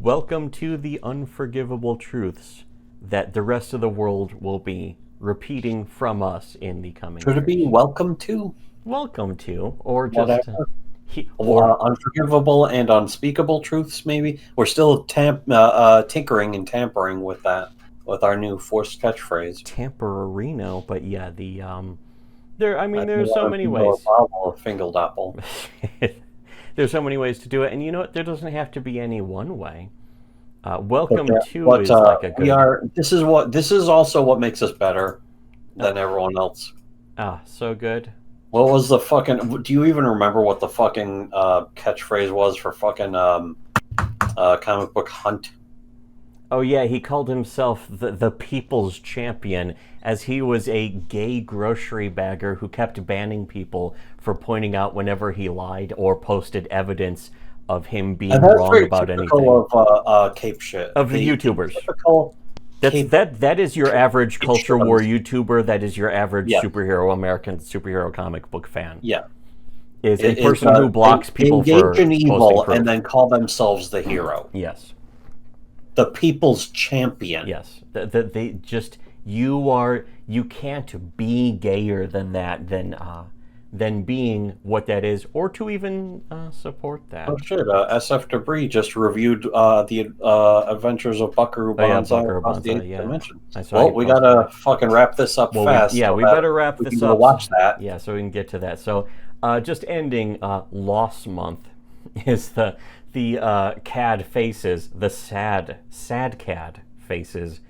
Welcome to the unforgivable truths that the rest of the world will be repeating from us in the coming Should it be years. welcome to Welcome to, or just, whatever? or Unforgivable and unspeakable truths, maybe? We're still tinkering and tampering with that, with our new forced catchphrase. Tamperino, but yeah, there. I I mean, think a there's so lot of many people ways. are Fingeldapple. There's so many ways to do it, and you know what? There doesn't have to be any one way. But, Welcome yeah, to but is like a we good. are. This is also what makes us better Uh, than everyone else. so good. What was the fucking? Do you even remember what the fucking catchphrase was for fucking comic book hunt? Oh yeah, he called himself the people's champion, as he was a gay grocery bagger who kept banning people for pointing out whenever he lied or posted evidence of him And being that's wrong very about anything. typical of cape shit. Of the The YouTubers. typical That's cape that is your average culture war patrons. YouTuber, that is your average Yeah, superhero American superhero comic book fan. yeah. Is a Is person who blocks they people engage for in posting evil and proof. then call themselves the hero, Yes. the people's champion. Yes, they just you can't be gayer than that than being what that is, or to even support Oh that. shit! SF Debris just reviewed the Adventures of Buckaroo Oh yeah, Banzai Bucker across the Banzai. eighth Yeah, dimension. I saw Well, you we post that. gotta fucking wrap this up Well, we fast yeah so we that better wrap we can this go up. watch that. Yeah, so we can get to that. So, just ending Loss Month is the CAD faces, the sad CAD faces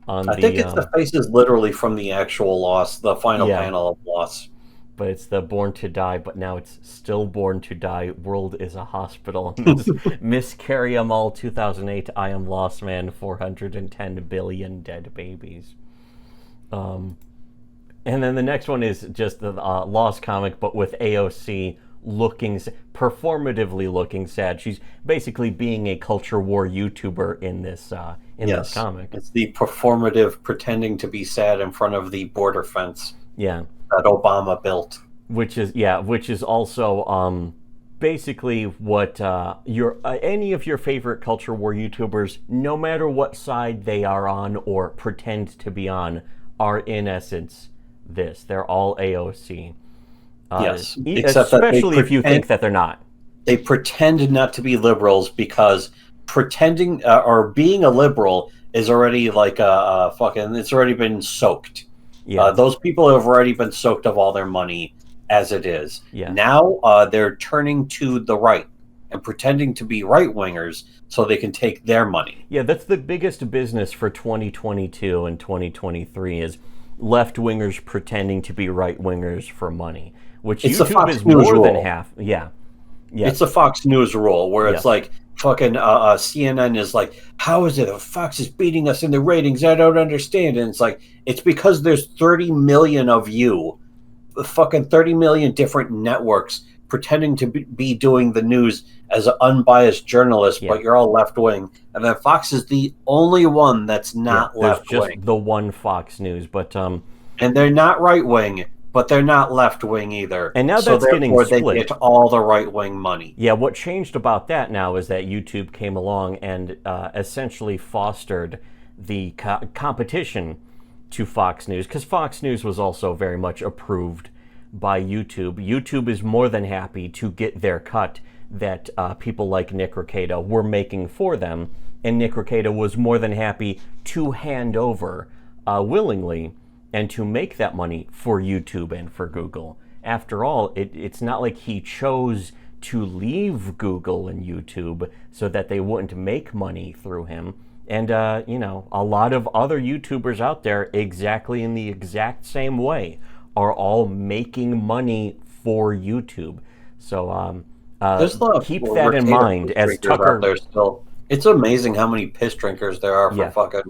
on I think the it's the faces literally from the actual Lost, the final yeah. panel of Lost. But it's the Born to Die, but now it's still Born to Die. World is a hospital. Miscarry 'em all 2008. I am Lost Man. 410 billion dead babies. Um, and then the next one is just the Lost comic, but with AOC looking performatively looking sad. She's basically being a culture war YouTuber in this Yes, comic. it's the performative pretending to be sad in front of the border fence Yeah, that Obama built. which is also basically what your any of your favorite culture war YouTubers, no matter what side they are on or pretend to be on, are in essence this. They're all AOC, Yes, except that especially if you think that they're not. they pretend not to be liberals because pretending or being a liberal is already like a fucking. It's already been soaked. Yeah, Those people have already been soaked of all their money as it is. yeah, Now they're turning to the right and pretending to be right wingers so they can take their money. yeah. That's the biggest business for 2022 and 2023 is left wingers pretending to be right wingers for money, which It's the YouTube Fox is News more than rule. half. Yeah, It's yes, the Fox News rule where it's yes. like fucking CNN is like, how is it Fox is beating us in the ratings? I don't understand. And it's like, it's because there's 30 million of you, fucking 30 million different networks pretending to be doing the news as an unbiased journalist, Yeah, but you're all left wing. And then Fox is the only one that's yeah. not There's left just wing. the one Fox News, but And they're not right wing, but they're not left wing either. and now So that's getting therefore, they split. get all the right wing money. Yeah, what changed about that now is that YouTube came along and essentially fostered the competition to Fox News, because Fox News was also very much approved by YouTube. YouTube is more than happy to get their cut that people like Nick Rekieta were making for them, and Nick Rekieta was more than happy to hand over willingly and to make that money for YouTube and for Google. After all, it's not like he chose to leave Google and YouTube so that they wouldn't make money through him. And, a lot of other YouTubers out there, exactly in the exact same way, are all making money for YouTube. So There's a lot of keep that in Mercator mind piss as drinkers out Tucker, there still. It's amazing how many piss drinkers there are for yeah, fucking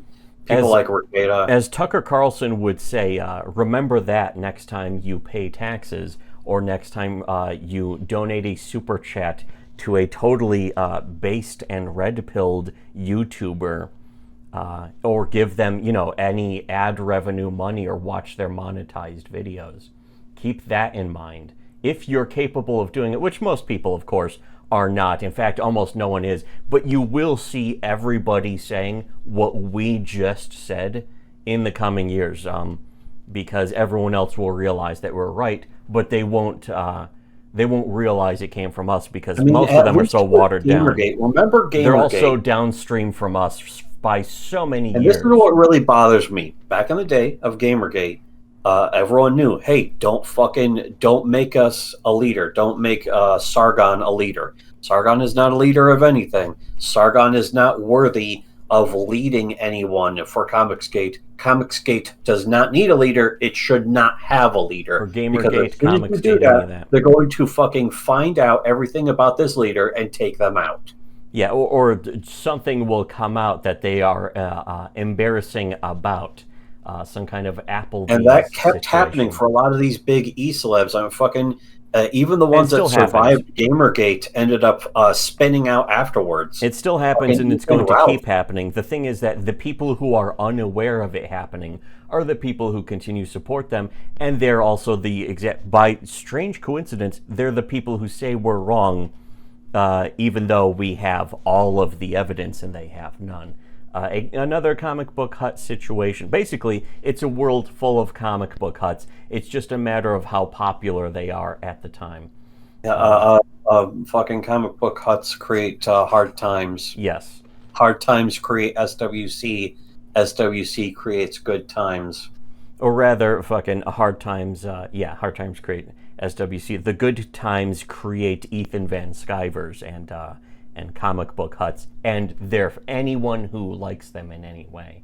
people as like Mercator. as Tucker Carlson would say, remember that next time you pay taxes or next time you donate a super chat to a totally based and red-pilled YouTuber, or give them, any ad revenue money or watch their monetized videos. Keep that in mind. If you're capable of doing it, which most people, of course, are not. In fact, almost no one is. But you will see everybody saying what we just said in the coming years, because everyone else will realize that we're right, but they won't realize it came from us because most of them are so watered down. Remember Gamergate? They're also downstream from us by so many years. And this is what really bothers me. Back in the day of Gamergate, everyone knew, hey, don't make us a leader. Don't make Sargon a leader. Sargon is not a leader of anything. Sargon is not worthy of leading anyone for Comicsgate. Comicsgate does not need a leader. It should not have a leader. Or Gamergate, Comicsgate, they're going to fucking find out everything about this leader and take them out. Yeah, or something will come out that they are embarrassing about. Some kind of Applebee's and that kept situation. happening for a lot of these big e-celebs. I'm fucking even the ones that survived Gamergate ended up spinning out afterwards. It still happens, and it's going to keep happening. The thing is that the people who are unaware of it happening are the people who continue to support them, and they're also by strange coincidence, they're the people who say we're wrong, even though we have all of the evidence and they have none. Another comic book hut situation. Basically, it's a world full of comic book huts. It's just a matter of how popular they are at the time. Fucking comic book huts create hard times. Yes. Hard times create SWC. SWC creates good times. Or rather, fucking hard times, hard times create SWC. The good times create Ethan Van Skyvers and comic book huts, and they're anyone who likes them in any way.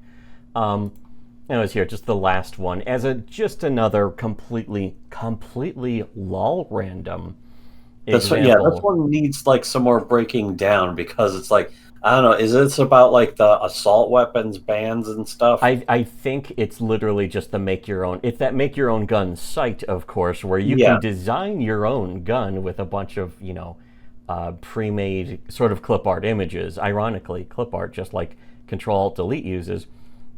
Anyways, here, just the last one. As just another completely lol random example. This one needs like some more breaking down, because it's like, I don't know, is this about like the assault weapons bans and stuff? I think it's literally just the make your own. It's that make your own gun site, of course, where you can design your own gun with a bunch of, pre-made sort of clip art images. Ironically, clip art, just like Control-Alt-Delete uses,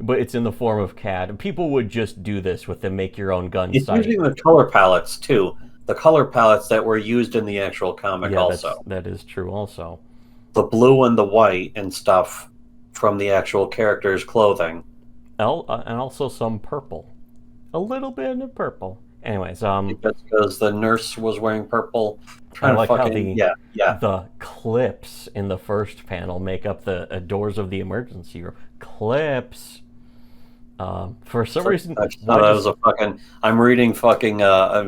but it's in the form of CAD. People would just do this with the make your own gun site. It's using the color palettes too. The color palettes that were used in the actual comic also. That is true also. The blue and the white and stuff from the actual character's clothing. And also some purple. A little bit of purple. Anyways, because the nurse was wearing purple. I like how the clips in the first panel make up the doors of the emergency room. Clips. For some reason, I'm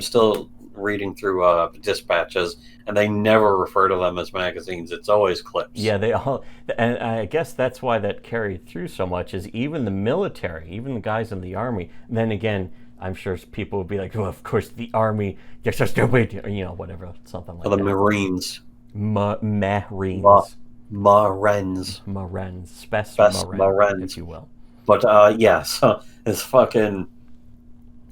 still reading through dispatches, and they never refer to them as magazines. It's always clips. Yeah, they all, and I guess that's why that carried through so much. Is even the military, even the guys in the army. Then again, I'm sure people would be like, "Well, of course, the army, they're so stupid," whatever, something like that. The Marines. Marines. Marines. Marines, if you will. But so it's fucking.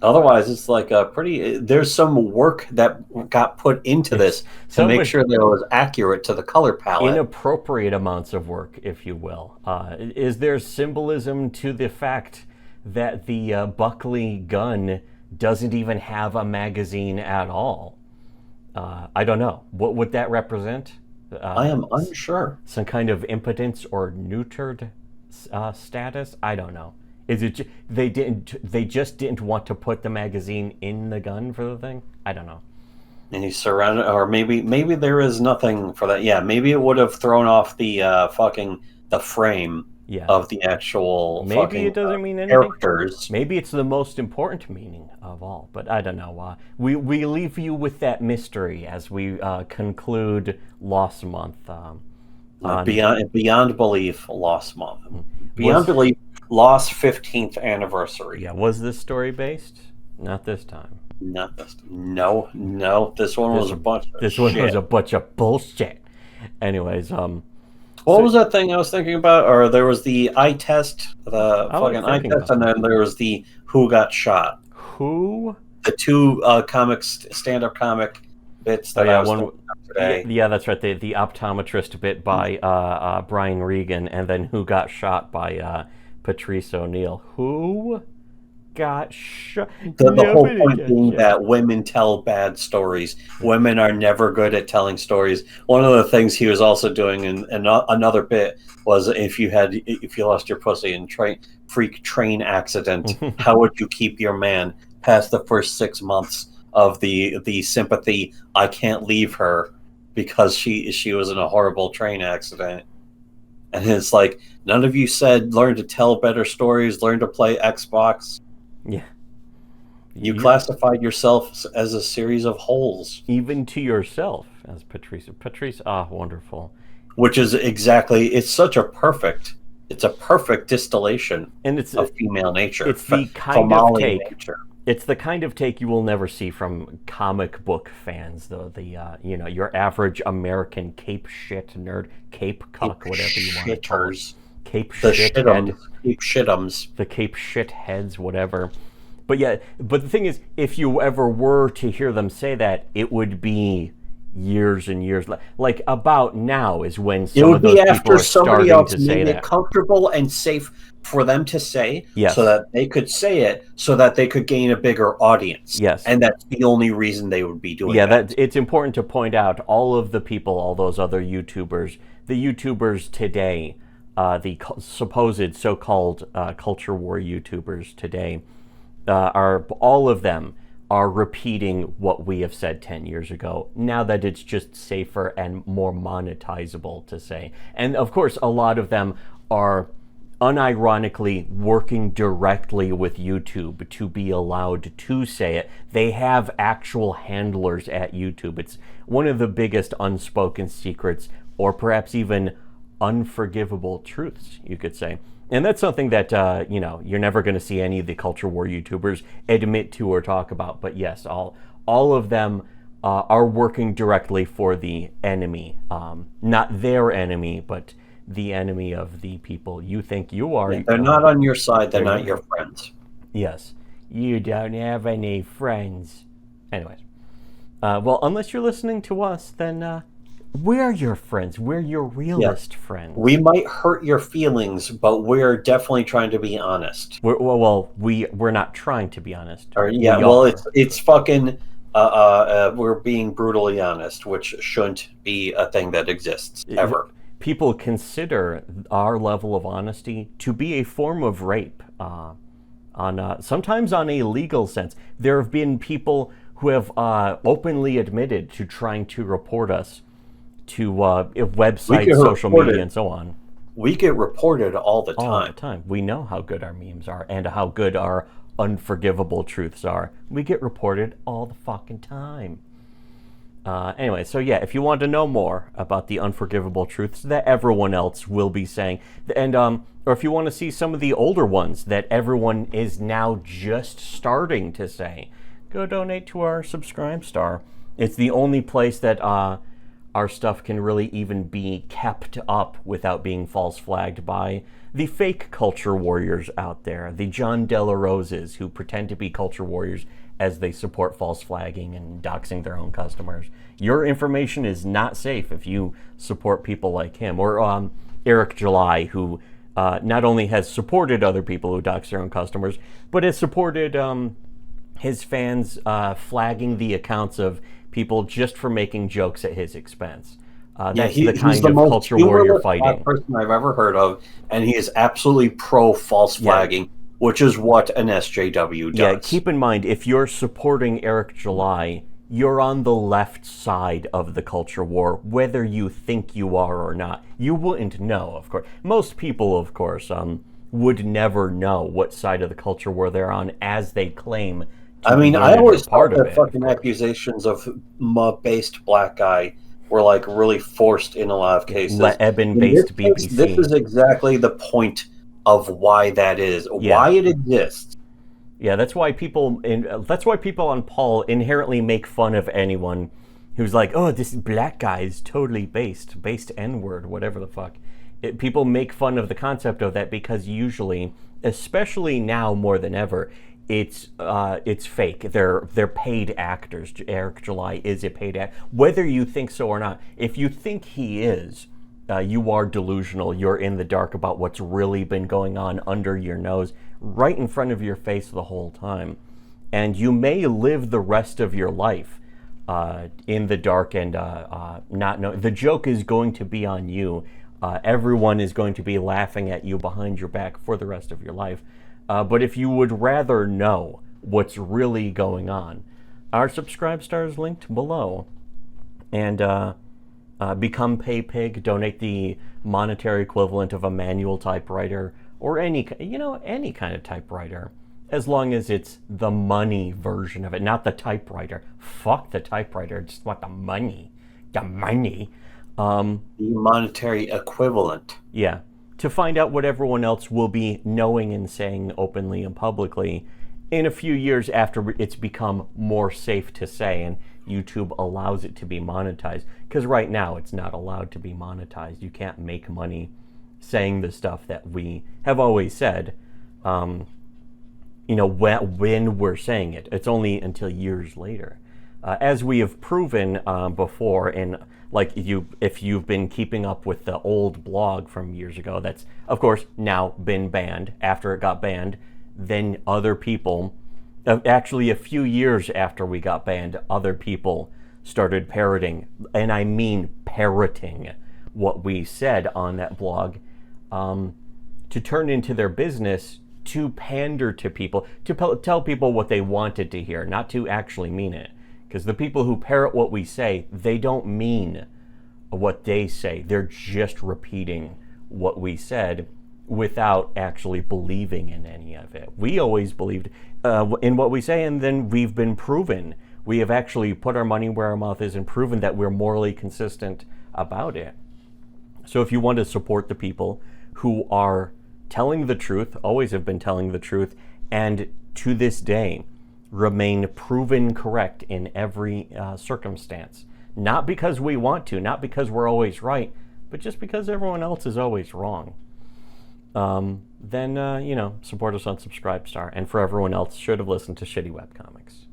Otherwise, it's like a pretty. There's some work that got put into this to make sure that it was accurate to the color palette. Inappropriate amounts of work, if you will. Is there symbolism to the fact that the Buckley gun doesn't even have a magazine at all? I don't know. What would that represent? I am unsure. Some kind of impotence or neutered status? I don't know. Is it they just didn't want to put the magazine in the gun for the thing? I don't know. And he's surrounded, or maybe there is nothing for that. Yeah, maybe it would have thrown off the the frame of the actual. Maybe it doesn't mean anything. Characters. Maybe it's the most important meaning of all, but I don't know. We leave you with that mystery as we conclude Lost Month. Beyond Belief, Lost Month. Beyond Belief. Lost 15th anniversary. Yeah, was this story based? Not this time. Not this time. No. This one was a bunch of This one was a bunch of bullshit. Anyways, what was that thing I was thinking about? Or there was the eye test, eye test, and then there was the who got shot. Who? The two stand-up comic bits that I was thinking of today. Yeah, that's right. The optometrist bit by Brian Regan, and then who got shot by Patrice O'Neill. Who got shot. The whole point being that women tell bad stories. Women are never good at telling stories. One of the things he was also doing in another bit was if you lost your pussy in freak train accident, how would you keep your man past the first 6 months of the sympathy? I can't leave her because she was in a horrible train accident. And it's like, none of you said learn to tell better stories, learn to play Xbox. Yeah. You classified yourself as a series of holes. Even to yourself, as Patrice. Patrice, wonderful. Which is exactly, it's a perfect distillation of female nature. It's the kind of take. Nature. It's the kind of take you will never see from comic book fans, though. Your average American cape shit nerd, cape cuck, whatever you want to call it. Cape shitums. The cape shit heads, whatever. But the thing is, if you ever were to hear them say that, it would be years and years. Like about now is when some of those people are starting to say that. It would be after somebody else made it comfortable and safe for them to say, so that they could say it, so that they could gain a bigger audience. Yes. And that's the only reason they would be doing that. It's important to point out all of the people, all those other YouTubers, the YouTubers today, the supposed so-called culture war YouTubers today, all of them are repeating what we have said 10 years ago, now that it's just safer and more monetizable to say. And of course, a lot of them are unironically working directly with YouTube to be allowed to say it. They have actual handlers at YouTube. It's one of the biggest unspoken secrets, or perhaps even unforgivable truths, you could say. And that's something that, you're never going to see any of the culture war YouTubers admit to or talk about. But yes, all of them are working directly for the enemy. Not their enemy, but the enemy of the people you think you are. Yeah, they're not on your side. They're not your friends. Yes. You don't have any friends. Anyways. Well, unless you're listening to us, then we're your friends. We're your realist friends. We might hurt your feelings, but we're definitely trying to be honest. We're not trying to be honest. It's fucking... we're being brutally honest, which shouldn't be a thing that exists, ever. People consider our level of honesty to be a form of rape, sometimes on a legal sense. There have been people who have openly admitted to trying to report us to websites, social media, and so on. We get reported all the time. All the time. We know how good our memes are and how good our unforgivable truths are. We get reported all the fucking time. Anyway, so yeah, if you want to know more about the unforgivable truths that everyone else will be saying, and or if you want to see some of the older ones that everyone is now just starting to say, go donate to our Subscribe-Star. It's the only place that our stuff can really even be kept up without being false flagged by the fake culture warriors out there, the John Della Roses who pretend to be culture warriors as they support false flagging and doxing their own customers. Your information is not safe if you support people like him. Or Eric July, who not only has supported other people who dox their own customers, but has supported his fans flagging the accounts of people just for making jokes at his expense. That's the kind of culture warrior fighting. Person I've ever heard of, and he is absolutely pro false flagging. Which is what an SJW does. Yeah, keep in mind, if you're supporting Eric July, you're on the left side of the culture war, whether you think you are or not. You wouldn't know, of course. Most people, of course, would never know what side of the culture war they're on, as they claim to I always thought that fucking accusations of based black guy were like really forced in a lot of cases. Eben-based BBC. This is exactly the point of why that is, why it exists. Yeah, that's why people on Paul inherently make fun of anyone who's like, oh, this black guy is totally based N-word, whatever the fuck. People make fun of the concept of that because usually, especially now more than ever, it's fake. They're paid actors. Eric July is a paid actor, whether you think so or not. If you think he is, you are delusional. You're in the dark about what's really been going on under your nose, right in front of your face the whole time. And you may live the rest of your life in the dark and not know. The joke is going to be on you. Everyone is going to be laughing at you behind your back for the rest of your life. But if you would rather know what's really going on, our Subscribe Star is linked below. And become PayPig, donate the monetary equivalent of a manual typewriter or any kind of typewriter, as long as it's the money version of it, not the typewriter. Fuck the typewriter, just want the money. The money. The monetary equivalent. Yeah. To find out what everyone else will be knowing and saying openly and publicly in a few years after it's become more safe to say and YouTube allows it to be monetized. Because right now it's not allowed to be monetized. You can't make money saying the stuff that we have always said. When we're saying it. It's only until years later. As we have proven before, and if you've been keeping up with the old blog from years ago, that's of course now been banned. After it got banned, then other people, actually a few years after we got banned, other people started parroting, and I mean parroting, what we said on that blog, to turn into their business, to pander to people, to tell people what they wanted to hear, not to actually mean it. Because the people who parrot what we say, they don't mean what they say. They're just repeating what we said without actually believing in any of it. We always believed in what we say, and then we've been proven. We have actually put our money where our mouth is and proven that we're morally consistent about it. So if you want to support the people who are telling the truth, always have been telling the truth, and to this day remain proven correct in every circumstance, not because we want to, not because we're always right, but just because everyone else is always wrong, then support us on Subscribe Star. And for everyone else, should have listened to Shitty Webcomics.